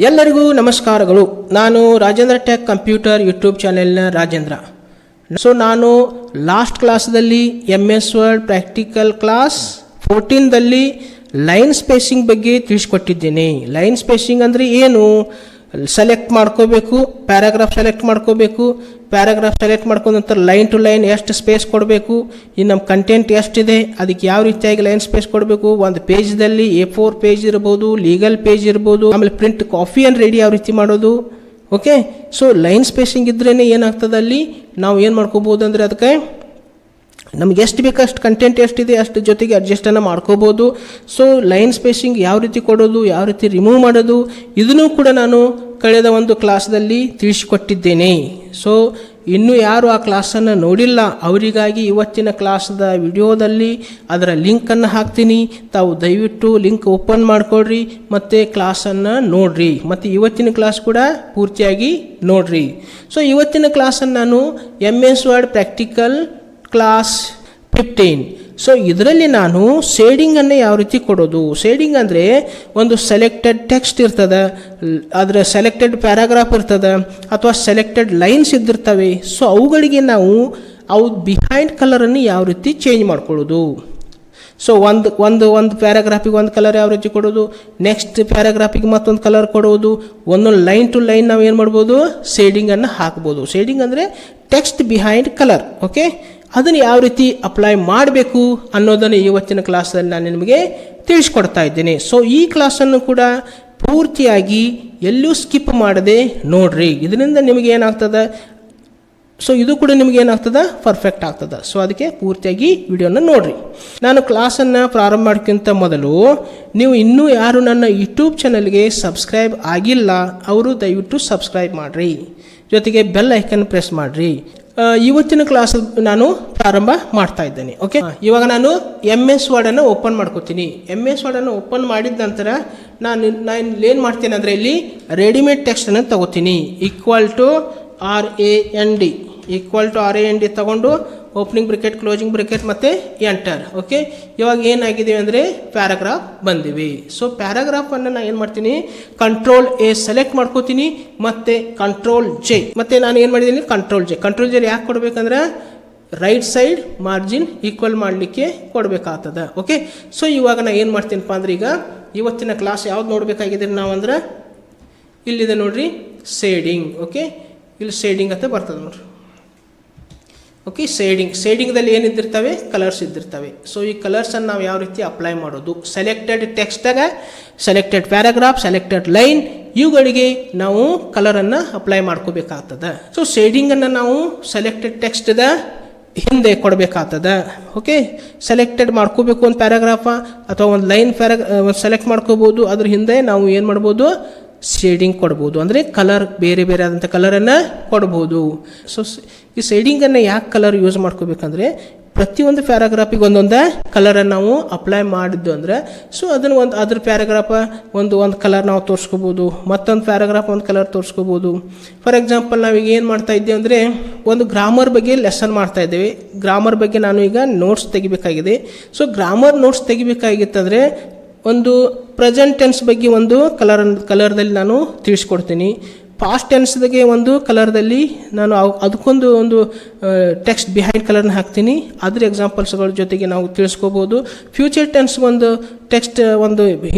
ಎಲ್ಲರಿಗೂ ನಮಸ್ಕಾರಗಳು. ನಾನು ರಾಜೇಂದ್ರ ಟೆಕ್ ಕಂಪ್ಯೂಟರ್ ಯೂಟ್ಯೂಬ್ ಚಾನೆಲ್ನ ರಾಜೇಂದ್ರ. ನಾನು ಲಾಸ್ಟ್ ಕ್ಲಾಸ್ದಲ್ಲಿ MS ವರ್ಡ್ ಪ್ರಾಕ್ಟಿಕಲ್ ಕ್ಲಾಸ್ 14ದಲ್ಲಿ ಲೈನ್ ಸ್ಪೇಸಿಂಗ್ ಬಗ್ಗೆ ತಿಳಿಸ್ಕೊಟ್ಟಿದ್ದೇನೆ. ಲೈನ್ ಸ್ಪೇಸಿಂಗ್ ಅಂದರೆ ಏನು, ಸೆಲೆಕ್ಟ್ ಮಾಡ್ಕೋಬೇಕು, ಪ್ಯಾರಾಗ್ರಾಫ್ ಸೆಲೆಕ್ಟ್ ಮಾಡ್ಕೋಬೇಕು, ಪ್ಯಾರಾಗ್ರಾಫ್ ಸೆಲೆಕ್ಟ್ ಮಾಡ್ಕೊಂಡ ನಂತರ ಲೈನ್ ಟು ಲೈನ್ ಎಷ್ಟು ಸ್ಪೇಸ್ ಕೊಡಬೇಕು, ಇನ್ನು ನಮ್ಮ ಕಂಟೆಂಟ್ ಎಷ್ಟಿದೆ ಅದಕ್ಕೆ ಯಾವ ರೀತಿಯಾಗಿ ಲೈನ್ ಸ್ಪೇಸ್ ಕೊಡಬೇಕು, ಒಂದು ಪೇಜ್ದಲ್ಲಿ A4 ಪೇಜ್ ಇರ್ಬೋದು, ಲೀಗಲ್ ಪೇಜ್ ಇರ್ಬೋದು, ಆಮೇಲೆ ಪ್ರಿಂಟ್ ಕಾಪಿ ಆ್ಯಂಡ್ ರೆಡಿ ಯಾವ ರೀತಿ ಮಾಡೋದು. ಓಕೆ, ಸೊ ಲೈನ್ ಸ್ಪೇಸಿಂಗ್ ಇದ್ರೇ ಏನಾಗ್ತದೆ, ಅಲ್ಲಿ ನಾವು ಏನು ಮಾಡ್ಕೋಬೋದು ಅಂದರೆ ಅದಕ್ಕೆ ನಮ್ಗೆ ಎಷ್ಟು ಬೇಕು ಅಷ್ಟು ಕಂಟೆಂಟ್ ಎಷ್ಟಿದೆ ಅಷ್ಟು ಜೊತೆಗೆ ಅಡ್ಜಸ್ಟನ್ನು ಮಾಡ್ಕೋಬೋದು. ಸೊ ಲೈನ್ ಸ್ಪೇಸಿಂಗ್ ಯಾವ ರೀತಿ ಕೊಡೋದು, ಯಾವ ರೀತಿ ರಿಮೂವ್ ಮಾಡೋದು, ಇದನ್ನು ಕೂಡ ನಾನು ಕಳೆದ ಒಂದು ಕ್ಲಾಸ್ದಲ್ಲಿ ತಿಳಿಸಿಕೊಟ್ಟಿದ್ದೇನೆ. ಸೊ ಇನ್ನೂ ಯಾರು ಆ ಕ್ಲಾಸನ್ನು ನೋಡಿಲ್ಲ ಅವರಿಗಾಗಿ ಇವತ್ತಿನ ಕ್ಲಾಸ್ದ ವಿಡಿಯೋದಲ್ಲಿ ಅದರ ಲಿಂಕನ್ನು ಹಾಕ್ತೀನಿ. ತಾವು ದಯವಿಟ್ಟು ಲಿಂಕ್ ಓಪನ್ ಮಾಡಿಕೊಡ್ರಿ ಮತ್ತು ಕ್ಲಾಸನ್ನು ನೋಡಿರಿ, ಮತ್ತು ಇವತ್ತಿನ ಕ್ಲಾಸ್ ಕೂಡ ಪೂರ್ತಿಯಾಗಿ ನೋಡಿರಿ. ಸೊ ಇವತ್ತಿನ ಕ್ಲಾಸನ್ನು ನಾನು MS word practical class 15. So ಇದರಲ್ಲಿ ನಾನು ಶೇಡಿಂಗನ್ನು ಯಾವ ರೀತಿ ಕೊಡೋದು. ಶೇಡಿಂಗ್ ಅಂದರೆ ಒಂದು ಸೆಲೆಕ್ಟೆಡ್ ಟೆಕ್ಸ್ಟ್ ಇರ್ತದೆ, ಅದರ ಸೆಲೆಕ್ಟೆಡ್ ಪ್ಯಾರಾಗ್ರಾಫ್ ಇರ್ತದೆ ಅಥವಾ ಸೆಲೆಕ್ಟೆಡ್ ಲೈನ್ಸ್ ಇದ್ದಿರ್ತವೆ. ಸೊ ಅವುಗಳಿಗೆ ನಾವು ಬಿಹೈಂಡ್ ಕಲರನ್ನು ಯಾವ ರೀತಿ ಚೇಂಜ್ ಮಾಡ್ಕೊಳ್ಳೋದು. ಸೊ ಒಂದು ಪ್ಯಾರಾಗ್ರಾಫಿಗೆ ಒಂದು ಕಲರ್ ಯಾವ ರೀತಿ ಕೊಡೋದು, ನೆಕ್ಸ್ಟ್ ಪ್ಯಾರಾಗ್ರಾಫಿಗೆ ಮತ್ತೊಂದು ಕಲರ್ ಕೊಡೋದು, ಒಂದೊಂದು ಲೈನ್ ಟು ಲೈನ್ ನಾವು ಏನು ಮಾಡ್ಬೋದು, ಶೇಡಿಂಗನ್ನು ಹಾಕ್ಬೋದು. ಶೇಡಿಂಗ್ ಅಂದರೆ ಟೆಕ್ಸ್ಟ್ ಬಿಹೈಂಡ್ ಕಲರ್. ಓಕೆ, ಅದನ್ನು ಯಾವ ರೀತಿ ಅಪ್ಲೈ ಮಾಡಬೇಕು ಅನ್ನೋದನ್ನು ಇವತ್ತಿನ ಕ್ಲಾಸಲ್ಲಿ ನಾನು ನಿಮಗೆ ತಿಳಿಸ್ಕೊಡ್ತಾ ಇದ್ದೇನೆ. ಸೊ ಈ ಕ್ಲಾಸನ್ನು ಕೂಡ ಪೂರ್ತಿಯಾಗಿ ಎಲ್ಲೂ ಸ್ಕಿಪ್ ಮಾಡದೆ ನೋಡ್ರಿ. ಇದರಿಂದ ನಿಮಗೆ ಏನಾಗ್ತದೆ, ಸೊ ಇದು ಕೂಡ ನಿಮಗೆ ಏನಾಗ್ತದೆ, ಪರ್ಫೆಕ್ಟ್ ಆಗ್ತದೆ. ಸೊ ಅದಕ್ಕೆ ಪೂರ್ತಿಯಾಗಿ ವಿಡಿಯೋನ ನೋಡ್ರಿ. ನಾನು ಕ್ಲಾಸನ್ನು ಪ್ರಾರಂಭ ಮಾಡೋಕ್ಕಿಂತ ಮೊದಲು ನೀವು ಇನ್ನೂ ಯಾರು ನನ್ನ ಯೂಟ್ಯೂಬ್ ಚಾನಲ್ಗೆ ಸಬ್ಸ್ಕ್ರೈಬ್ ಆಗಿಲ್ಲ ಅವರು ದಯವಿಟ್ಟು ಸಬ್ಸ್ಕ್ರೈಬ್ ಮಾಡಿರಿ, ಜೊತೆಗೆ ಬೆಲ್ ಐಕನ್ ಪ್ರೆಸ್ ಮಾಡಿರಿ. ಇವತ್ತಿನ ಕ್ಲಾಸ್ ನಾನು ಪ್ರಾರಂಭ ಮಾಡ್ತಾ ಇದ್ದೇನೆ. ಓಕೆ, ಇವಾಗ ನಾನು MS ವರ್ಡನ್ನು ಓಪನ್ ಮಾಡ್ಕೋತೀನಿ. MS ವರ್ಡನ್ನು ಓಪನ್ ಮಾಡಿದ ನಂತರ ನಾನು ಏನು ಮಾಡ್ತೀನಿ ಅಂದರೆ ಇಲ್ಲಿ ರೆಡಿಮೇಡ್ ಟೆಕ್ಸ್ಟನ್ನು ತಗೋತೀನಿ. RAND ತಗೊಂಡು ಓಪನಿಂಗ್ ಬ್ರಿಕೆಟ್, ಕ್ಲೋಸಿಂಗ್ ಬ್ರಿಕೆಟ್ ಮತ್ತು ಎಂಟರ್. ಓಕೆ, ಇವಾಗ ಏನಾಗಿದೆ ಅಂದರೆ ಪ್ಯಾರಾಗ್ರಾಫ್ ಬಂದಿವೆ. ಸೊ ಪ್ಯಾರಾಗ್ರಾಫನ್ನು ನಾನು ಏನು ಮಾಡ್ತೀನಿ, Ctrl A ಸೆಲೆಕ್ಟ್ ಮಾಡ್ಕೋತೀನಿ ಮತ್ತು Ctrl J, ಮತ್ತು ನಾನು ಏನು ಮಾಡಿದ್ದೀನಿ Ctrl J ಯಾಕೆ ಕೊಡಬೇಕಂದ್ರೆ ರೈಟ್ ಸೈಡ್ ಮಾರ್ಜಿನ್ ಈಕ್ವಲ್ ಮಾಡಲಿಕ್ಕೆ ಕೊಡಬೇಕಾಗ್ತದೆ. ಓಕೆ, ಸೊ ಇವಾಗ ನಾನು ಏನು ಮಾಡ್ತೀನಪ್ಪ ಅಂದರೆ ಈಗ ಇವತ್ತಿನ ಕ್ಲಾಸ್ ಯಾವ್ದು ನೋಡಬೇಕಾಗಿದೆ ನಾವು ಅಂದ್ರೆ ಇಲ್ಲಿದೆ ನೋಡ್ರಿ, ಶೇಡಿಂಗ್. ಓಕೆ, ಇಲ್ಲಿ ಶೇಡಿಂಗ್ ಅಂತ ಬರ್ತದೆ ನೋಡ್ರಿ. ಓಕೆ, ಶೇಡಿಂಗ್ದಲ್ಲಿ ಏನಿದ್ದಿರ್ತವೆ, ಕಲರ್ಸ್ ಇದ್ದಿರ್ತವೆ. ಸೊ ಈ ಕಲರ್ಸನ್ನು ನಾವು ಯಾವ ರೀತಿ ಅಪ್ಲೈ ಮಾಡೋದು, ಸೆಲೆಕ್ಟೆಡ್ ಟೆಕ್ಸ್ಟಾಗ ಸೆಲೆಕ್ಟೆಡ್ ಪ್ಯಾರಾಗ್ರಾಫ್, ಸೆಲೆಕ್ಟೆಡ್ ಲೈನ್, ಇವುಗಳಿಗೆ ನಾವು ಕಲರನ್ನು ಅಪ್ಲೈ ಮಾಡ್ಕೋಬೇಕಾಗ್ತದೆ. ಸೊ ಶೇಡಿಂಗನ್ನು ನಾವು ಸೆಲೆಕ್ಟೆಡ್ ಟೆಕ್ಸ್ಟ್ದ ಹಿಂದೆ ಕೊಡಬೇಕಾಗ್ತದೆ. ಓಕೆ, ಸೆಲೆಕ್ಟೆಡ್ ಮಾಡ್ಕೋಬೇಕು ಒಂದು ಪ್ಯಾರಾಗ್ರಾಫ ಅಥವಾ ಒಂದು ಲೈನ್ ಸೆಲೆಕ್ಟ್ ಮಾಡ್ಕೋಬೋದು, ಅದ್ರ ಹಿಂದೆ ನಾವು ಏನು ಮಾಡ್ಬೋದು, ಶೇಡಿಂಗ್ ಕೊಡ್ಬೋದು, ಅಂದರೆ ಕಲರ್ ಬೇರೆ ಬೇರೆ ಆದಂಥ ಕಲರನ್ನು ಕೊಡ್ಬೋದು. ಸೊ ಈ ಶೇಡಿಂಗನ್ನು ಯಾಕೆ ಕಲರ್ ಯೂಸ್ ಮಾಡ್ಕೋಬೇಕಂದ್ರೆ ಪ್ರತಿಯೊಂದು ಪ್ಯಾರಾಗ್ರಾಫಿಗೆ ಒಂದೊಂದು ಕಲರನ್ನು ನಾವು ಅಪ್ಲೈ ಮಾಡಿದ್ದು ಅಂದರೆ ಸೊ ಅದನ್ನು ಅದ್ರ ಪ್ಯಾರಾಗ್ರಾಫ ಒಂದು ಕಲರ್ ನಾವು ತೋರಿಸ್ಕೋಬೋದು, ಮತ್ತೊಂದು ಪ್ಯಾರಾಗ್ರಾಫ್ ಒಂದು ಕಲರ್ ತೋರಿಸ್ಕೋಬೋದು. ಫಾರ್ ಎಕ್ಸಾಂಪಲ್ ನಾವೀಗ ಏನು ಮಾಡ್ತಾ ಇದ್ದೇವೆ ಅಂದರೆ ಒಂದು ಗ್ರಾಮರ್ ಬಗ್ಗೆ ಲೆಸನ್ ಮಾಡ್ತಾ ಇದ್ದೇವೆ. ಗ್ರಾಮರ್ ಬಗ್ಗೆ ನಾನು ಈಗ ನೋಟ್ಸ್ ತೆಗಿಬೇಕಾಗಿದೆ. ಸೊ ಗ್ರಾಮರ್ ನೋಟ್ಸ್ ತೆಗಿಬೇಕಾಗಿತ್ತಂದರೆ ಒಂದು ಪ್ರೆಸೆಂಟ್ ಟೆನ್ಸ್ ಬಗ್ಗೆ ಒಂದು ಕಲರ್ದಲ್ಲಿ ನಾನು ತಿಳಿಸ್ಕೊಡ್ತೀನಿ. ಪಾಸ್ಟ್ ಟೆನ್ಸ್ದಾಗೆ ಒಂದು ಕಲರ್ದಲ್ಲಿ ನಾನು ಅದಕ್ಕೊಂದು ಟೆಕ್ಸ್ಟ್ ಬಿಹೈಂಡ್ ಕಲರ್ನ ಹಾಕ್ತೀನಿ. ಅದ್ರ ಎಕ್ಸಾಂಪಲ್ಸ್ಗಳ ಜೊತೆಗೆ ನಾವು ತಿಳಿಸ್ಕೋಬೋದು. ಫ್ಯೂಚರ್ ಟೆನ್ಸ್ ಒಂದು ಟೆಕ್ಸ್ಟ್ ಒಂದು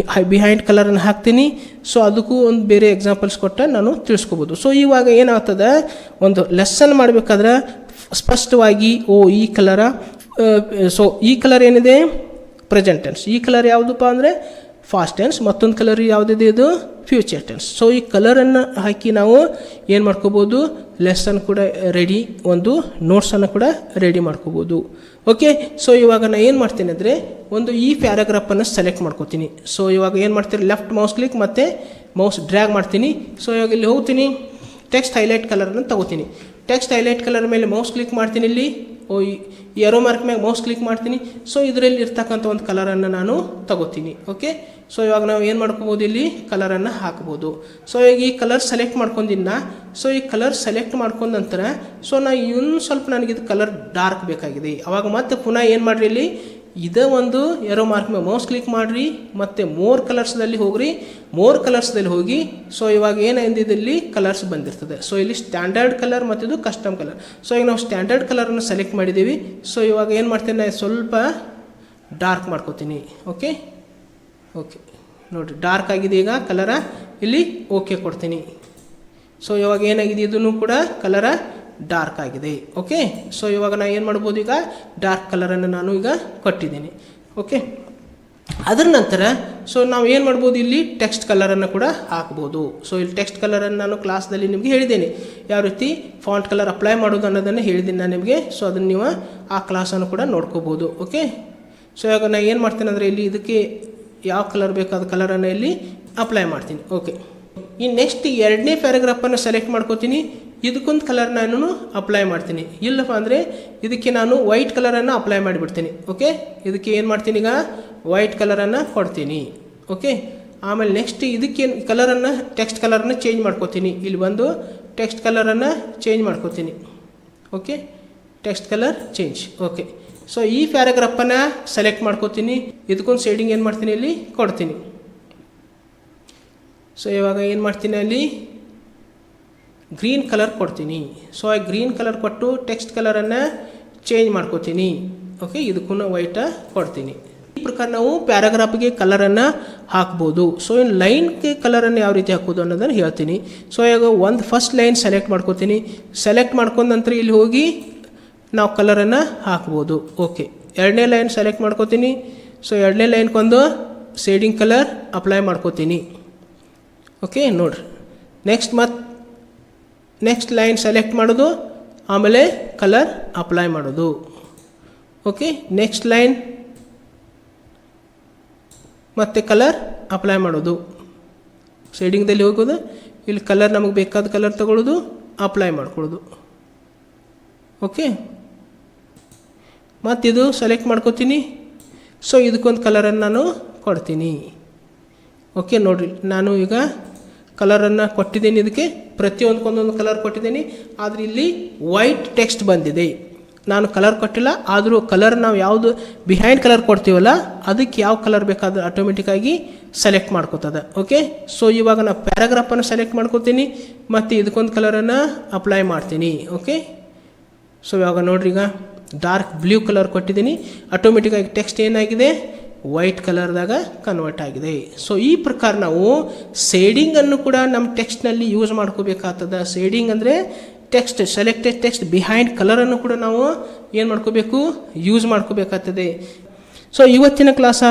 ಬಿಹೈಂಡ್ ಕಲರನ್ನು ಹಾಕ್ತೀನಿ. ಸೊ ಅದಕ್ಕೂ ಒಂದು ಬೇರೆ ಎಕ್ಸಾಂಪಲ್ಸ್ ಕೊಟ್ಟ ನಾನು ತಿಳಿಸ್ಕೋಬೋದು. ಸೊ ಇವಾಗ ಏನಾಗ್ತದೆ, ಒಂದು ಲೆಸನ್ ಮಾಡಬೇಕಾದ್ರೆ ಸ್ಪಷ್ಟವಾಗಿ ಈ ಕಲರ, ಸೊ ಈ ಕಲರ್ ಏನಿದೆ ಪ್ರೆಸೆಂಟ್ ಟೆನ್ಸ್, ಈ ಕಲರ್ ಯಾವುದಪ್ಪ ಅಂದರೆ ಫಾಸ್ಟ್ ಟೆನ್ಸ್, ಮತ್ತೊಂದು ಕಲರ್ ಯಾವುದಿದೆ ಇದು ಫ್ಯೂಚರ್ ಟೆನ್ಸ್. ಸೊ ಈ ಕಲರನ್ನು ಹಾಕಿ ನಾವು ಏನು ಮಾಡ್ಕೋಬೋದು, ಲೆಸನ್ ಕೂಡ ರೆಡಿ, ಒಂದು ನೋಟ್ಸನ್ನು ಕೂಡ ರೆಡಿ ಮಾಡ್ಕೋಬೋದು. ಓಕೆ, ಸೊ ಇವಾಗ ನಾನು ಏನು ಮಾಡ್ತೀನಿ ಅಂದರೆ ಈ ಪ್ಯಾರಾಗ್ರಾಫನ್ನು ಸೆಲೆಕ್ಟ್ ಮಾಡ್ಕೋತೀನಿ. ಸೊ ಇವಾಗ ಏನು ಮಾಡ್ತೀನಿ, ಲೆಫ್ಟ್ ಮೌಸ್ ಕ್ಲಿಕ್ ಮತ್ತು ಮೌಸ್ ಡ್ರ್ಯಾಗ್ ಮಾಡ್ತೀನಿ. ಸೊ ಇವಾಗ ಇಲ್ಲಿ ಹೋಗ್ತೀನಿ, ಟೆಕ್ಸ್ಟ್ ಹೈಲೈಟ್ ಕಲರನ್ನು ತಗೋತೀನಿ. ಟೆಕ್ಸ್ಟ್ ಹೈಲೈಟ್ ಕಲರ್ ಮೇಲೆ ಮೌಸ್ ಕ್ಲಿಕ್ ಮಾಡ್ತೀನಿ. ಇಲ್ಲಿ ಈ ಏರೋ ಮಾರ್ಕ್ ಮ್ಯಾಗ ಮೌಸ್ ಕ್ಲಿಕ್ ಮಾಡ್ತೀನಿ. ಸೊ ಇದರಲ್ಲಿ ಇರ್ತಕ್ಕಂಥ ಒಂದು ಕಲರನ್ನು ನಾನು ತಗೋತೀನಿ. ಓಕೆ, ಸೊ ಇವಾಗ ನಾವು ಏನು ಮಾಡ್ಕೋಬೋದು, ಇಲ್ಲಿ ಕಲರನ್ನು ಹಾಕ್ಬೋದು. ಸೊ ಈಗ ಈ ಕಲರ್ ಸೆಲೆಕ್ಟ್ ಮಾಡ್ಕೊಂಡಿನ್ನ, ಸೊ ಈ ಕಲರ್ ಸೆಲೆಕ್ಟ್ ಮಾಡ್ಕೊಂಡ ನಂತರ ಸೊ ನಾನು ಇನ್ನೂ ಸ್ವಲ್ಪ ನನಗಿದು ಕಲರ್ ಡಾರ್ಕ್ ಬೇಕಾಗಿದೆ. ಅವಾಗ ಮತ್ತೆ ಪುನಃ ಏನು ಮಾಡಿರಿ, ಇಲ್ಲಿ ಇದೇ ಒಂದು ಎರೋ ಮಾರ್ಕ್ ಮೇಲೆ ಮೌಸ್ ಕ್ಲಿಕ್ ಮಾಡಿರಿ ಮತ್ತು ಮೋರ್ ಕಲರ್ಸ್ದಲ್ಲಿ ಹೋಗ್ರಿ. ಮೋರ್ ಕಲರ್ಸ್ದಲ್ಲಿ ಹೋಗಿ ಸೊ ಇವಾಗ ಏನಿದೆ ಇಲ್ಲಿ ಕಲರ್ಸ್ ಬಂದಿರ್ತದೆ. ಸೊ ಇಲ್ಲಿ ಸ್ಟ್ಯಾಂಡರ್ಡ್ ಕಲರ್ ಮತ್ತು ಇದು ಕಸ್ಟಮ್ ಕಲರ್. ಸೊ ಈಗ ನಾವು ಸ್ಟ್ಯಾಂಡರ್ಡ್ ಕಲರನ್ನು ಸೆಲೆಕ್ಟ್ ಮಾಡಿದ್ದೀವಿ. ಸೊ ಇವಾಗ ಏನು ಮಾಡ್ತೀನಿ, ನಾನು ಸ್ವಲ್ಪ ಡಾರ್ಕ್ ಮಾಡ್ಕೋತೀನಿ. ಓಕೆ ನೋಡಿರಿ, ಡಾರ್ಕ್ ಆಗಿದೆ ಈಗ ಕಲರ. ಇಲ್ಲಿ ಓಕೆ ಕೊಡ್ತೀನಿ. ಸೊ ಇವಾಗ ಏನಾಗಿದೆ, ಇದನ್ನು ಕೂಡ ಕಲರ ಡಾರ್ಕ್ ಆಗಿದೆ. ಓಕೆ, ಸೊ ಇವಾಗ ನಾನು ಏನು ಮಾಡ್ಬೋದು, ಈಗ ಡಾರ್ಕ್ ಕಲರನ್ನು ನಾನು ಈಗ ಕೊಟ್ಟಿದ್ದೀನಿ. ಓಕೆ, ಅದರ ನಂತರ ಸೊ ನಾವು ಏನು ಮಾಡ್ಬೋದು, ಇಲ್ಲಿ ಟೆಕ್ಸ್ಟ್ ಕಲರನ್ನು ಕೂಡ ಹಾಕ್ಬೋದು. ಸೊ ಇಲ್ಲಿ ಟೆಕ್ಸ್ಟ್ ಕಲರನ್ನು ನಾನು ಕ್ಲಾಸ್ದಲ್ಲಿ ನಿಮಗೆ ಹೇಳಿದ್ದೇನೆ, ಯಾವ ರೀತಿ ಫಾಂಟ್ ಕಲರ್ ಅಪ್ಲೈ ಮಾಡೋದು ಅನ್ನೋದನ್ನು ಹೇಳಿದ್ದೀನಿ ನಾನು ನಿಮಗೆ. ಸೊ ಅದನ್ನು ನೀವು ಆ ಕ್ಲಾಸನ್ನು ಕೂಡ ನೋಡ್ಕೋಬೋದು. ಓಕೆ, ಸೊ ಇವಾಗ ನಾನು ಏನು ಮಾಡ್ತೇನೆ ಅಂದರೆ ಇಲ್ಲಿ ಇದಕ್ಕೆ ಯಾವ ಕಲರ್ ಬೇಕಾದ ಕಲರನ್ನು ಇಲ್ಲಿ ಅಪ್ಲೈ ಮಾಡ್ತೀನಿ. ಓಕೆ, ಈ ನೆಕ್ಸ್ಟ್ ಎರಡನೇ ಪ್ಯಾರಾಗ್ರಾಫನ್ನು ಸೆಲೆಕ್ಟ್ ಮಾಡ್ಕೋತೀನಿ. ಇದಕ್ಕೊಂದು ಕಲರ್ ನಾನು ಅಪ್ಲೈ ಮಾಡ್ತೀನಿ. ಇಲ್ಲಪ್ಪ ಅಂದರೆ ಇದಕ್ಕೆ ನಾನು ವೈಟ್ ಕಲರನ್ನು ಅಪ್ಲೈ ಮಾಡಿಬಿಡ್ತೀನಿ. ಓಕೆ, ಇದಕ್ಕೆ ಏನು ಮಾಡ್ತೀನಿ, ಈಗ ವೈಟ್ ಕಲರನ್ನು ಕೊಡ್ತೀನಿ. ಓಕೆ, ಆಮೇಲೆ ನೆಕ್ಸ್ಟ್ ಇದಕ್ಕೆ ಕಲರನ್ನು ಟೆಕ್ಸ್ಟ್ ಕಲರನ್ನು ಚೇಂಜ್ ಮಾಡ್ಕೋತೀನಿ. ಇಲ್ಲಿ ಬಂದು ಟೆಕ್ಸ್ಟ್ ಕಲರನ್ನು ಚೇಂಜ್ ಮಾಡ್ಕೋತೀನಿ. Okay, text colour change. Okay, so ಈ ಪ್ಯಾರಾಗ್ರಾಫನ್ನು ಸೆಲೆಕ್ಟ್ ಮಾಡ್ಕೋತೀನಿ. ಇದಕ್ಕೊಂದು ಶೇಡಿಂಗ್ ಏನು ಮಾಡ್ತೀನಿ, ಇಲ್ಲಿ ಕೊಡ್ತೀನಿ. ಸೊ ಇವಾಗ ಏನು ಮಾಡ್ತೀನಿ, ಅಲ್ಲಿ ಗ್ರೀನ್ ಕಲರ್ ಕೊಡ್ತೀನಿ. ಸೊ ಆ ಗ್ರೀನ್ ಕಲರ್ ಕೊಟ್ಟು ಟೆಕ್ಸ್ಟ್ ಕಲರನ್ನು ಚೇಂಜ್ ಮಾಡ್ಕೋತೀನಿ. ಓಕೆ, ಇದಕ್ಕೂ ವೈಟ ಕೊಡ್ತೀನಿ. ಈ ಪ್ರಕಾರ ನಾವು ಪ್ಯಾರಾಗ್ರಾಫ್ಗೆ ಕಲರನ್ನು ಹಾಕ್ಬೋದು. ಸೊ ಇನ್ನು ಲೈನ್ಗೆ ಕಲರನ್ನು ಯಾವ ರೀತಿ ಹಾಕೋದು ಅನ್ನೋದನ್ನು ಹೇಳ್ತೀನಿ. ಸೊ ಇವಾಗ ಒಂದು ಫಸ್ಟ್ ಲೈನ್ ಸೆಲೆಕ್ಟ್ ಮಾಡ್ಕೋತೀನಿ. ಸೆಲೆಕ್ಟ್ ಮಾಡ್ಕೊಂಡ ನಂತರ ಇಲ್ಲಿ ಹೋಗಿ ನಾವು ಕಲರನ್ನು ಹಾಕ್ಬೋದು. ಓಕೆ, ಎರಡನೇ ಲೈನ್ ಸೆಲೆಕ್ಟ್ ಮಾಡ್ಕೋತೀನಿ. ಸೊ ಎರಡನೇ ಲೈನ್ಗೊಂದು ಶೇಡಿಂಗ್ ಕಲರ್ ಅಪ್ಲೈ ಮಾಡ್ಕೋತೀನಿ. ಓಕೆ, ನೋಡಿರಿ, ನೆಕ್ಸ್ಟ್ ಲೈನ್ ಸೆಲೆಕ್ಟ್ ಮಾಡೋದು, ಆಮೇಲೆ ಕಲರ್ ಅಪ್ಲೈ ಮಾಡೋದು. ಓಕೆ, ನೆಕ್ಸ್ಟ್ ಲೈನ್ ಮತ್ತು ಕಲರ್ ಅಪ್ಲೈ ಮಾಡೋದು. ಶೇಡಿಂಗ್ದಲ್ಲಿ ಹೋಗೋದು, ಇಲ್ಲಿ ಕಲರ್ ನಮಗೆ ಬೇಕಾದ ಕಲರ್ ತಗೊಳ್ಳೋದು, ಅಪ್ಲೈ ಮಾಡ್ಕೊಳ್ಳೋದು. ಓಕೆ, ಮತ್ತಿದು ಸೆಲೆಕ್ಟ್ ಮಾಡ್ಕೋತೀನಿ. ಸೊ ಇದಕ್ಕೊಂದು ಕಲರನ್ನು ನಾನು ಕೊಡ್ತೀನಿ. ಓಕೆ, ನೋಡಿರಿ, ನಾನು ಈಗ ಕಲರನ್ನು ಕೊಟ್ಟಿದ್ದೀನಿ. ಇದಕ್ಕೆ ಪ್ರತಿಯೊಂದಕ್ಕೊಂದೊಂದು ಕಲರ್ ಕೊಟ್ಟಿದ್ದೀನಿ. ಆದರೆ ಇಲ್ಲಿ ವೈಟ್ ಟೆಕ್ಸ್ಟ್ ಬಂದಿದೆ. ನಾನು ಕಲರ್ ಕೊಟ್ಟಿಲ್ಲ, ಆದರೂ ಕಲರ್ ನಾವು ಯಾವುದು ಬಿಹೈಂಡ್ ಕಲರ್ ಕೊಡ್ತೀವಲ್ಲ ಅದಕ್ಕೆ ಯಾವ ಕಲರ್ ಬೇಕಾದರೂ ಆಟೋಮೆಟಿಕ್ಕಾಗಿ ಸೆಲೆಕ್ಟ್ ಮಾಡ್ಕೋತದೆ. ಓಕೆ, ಸೊ ಇವಾಗ ನಾನು ಪ್ಯಾರಾಗ್ರಾಫನ್ನು ಸೆಲೆಕ್ಟ್ ಮಾಡ್ಕೋತೀನಿ ಮತ್ತು ಇದಕ್ಕೊಂದು ಕಲರನ್ನು ಅಪ್ಲೈ ಮಾಡ್ತೀನಿ. ಓಕೆ, ಸೊ ಇವಾಗ ನೋಡ್ರಿ, ಈಗ ಡಾರ್ಕ್ ಬ್ಲೂ ಕಲರ್ ಕೊಟ್ಟಿದ್ದೀನಿ. ಆಟೋಮೆಟಿಕ್ಕಾಗಿ ಟೆಕ್ಸ್ಟ್ ಏನಾಗಿದೆ, ವೈಟ್ ಕಲರ್ದಾಗ ಕನ್ವರ್ಟ್ ಆಗಿದೆ. ಸೊ ಈ ಪ್ರಕಾರ ನಾವು ಶೇಡಿಂಗನ್ನು ಕೂಡ ನಮ್ಮ ಟೆಕ್ಸ್ಟ್ನಲ್ಲಿ ಯೂಸ್ ಮಾಡ್ಕೋಬೇಕಾಗ್ತದೆ. ಶೇಡಿಂಗ್ ಅಂದರೆ ಟೆಕ್ಸ್ಟ್, ಸೆಲೆಕ್ಟೆಡ್ ಟೆಕ್ಸ್ಟ್ ಬಿಹೈಂಡ್ ಕಲರನ್ನು ಕೂಡ ನಾವು ಏನು ಮಾಡ್ಕೋಬೇಕು, ಯೂಸ್ ಮಾಡ್ಕೋಬೇಕಾಗ್ತದೆ. ಸೊ ಇವತ್ತಿನ ಕ್ಲಾಸ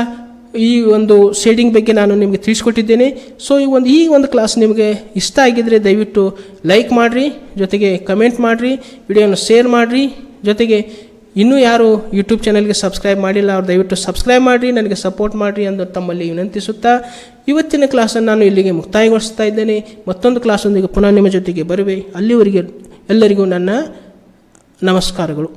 ಈ ಒಂದು ಶೇಡಿಂಗ್ ಬಗ್ಗೆ ನಾನು ನಿಮಗೆ ತಿಳಿಸ್ಕೊಟ್ಟಿದ್ದೇನೆ. ಸೊ ಈ ಒಂದು ಕ್ಲಾಸ್ ನಿಮಗೆ ಇಷ್ಟ ಆಗಿದ್ದರೆ ದಯವಿಟ್ಟು ಲೈಕ್ ಮಾಡಿರಿ, ಜೊತೆಗೆ ಕಮೆಂಟ್ ಮಾಡಿರಿ, ವಿಡಿಯೋನ ಶೇರ್ ಮಾಡಿರಿ. ಜೊತೆಗೆ ಇನ್ನೂ ಯಾರು ಯೂಟ್ಯೂಬ್ ಚಾನಲ್ಗೆ ಸಬ್ಸ್ಕ್ರೈಬ್ ಮಾಡಿಲ್ಲ ಅವ್ರು ದಯವಿಟ್ಟು ಸಬ್ಸ್ಕ್ರೈಬ್ ಮಾಡಿರಿ, ನನಗೆ ಸಪೋರ್ಟ್ ಮಾಡಿರಿ ಎಂದು ತಮ್ಮಲ್ಲಿ ವಿನಂತಿಸುತ್ತಾ ಇವತ್ತಿನ ಕ್ಲಾಸನ್ನು ನಾನು ಇಲ್ಲಿಗೆ ಮುಕ್ತಾಯಗೊಳಿಸ್ತಾ ಇದ್ದೇನೆ. ಮತ್ತೊಂದು ಕ್ಲಾಸೊಂದಿಗೆ ಪುನಃ ನಿಮ್ಮ ಜೊತೆಗೆ ಬರುವೆ. ಅಲ್ಲಿವರೆಗೆ ಎಲ್ಲರಿಗೂ ನನ್ನ ನಮಸ್ಕಾರಗಳು.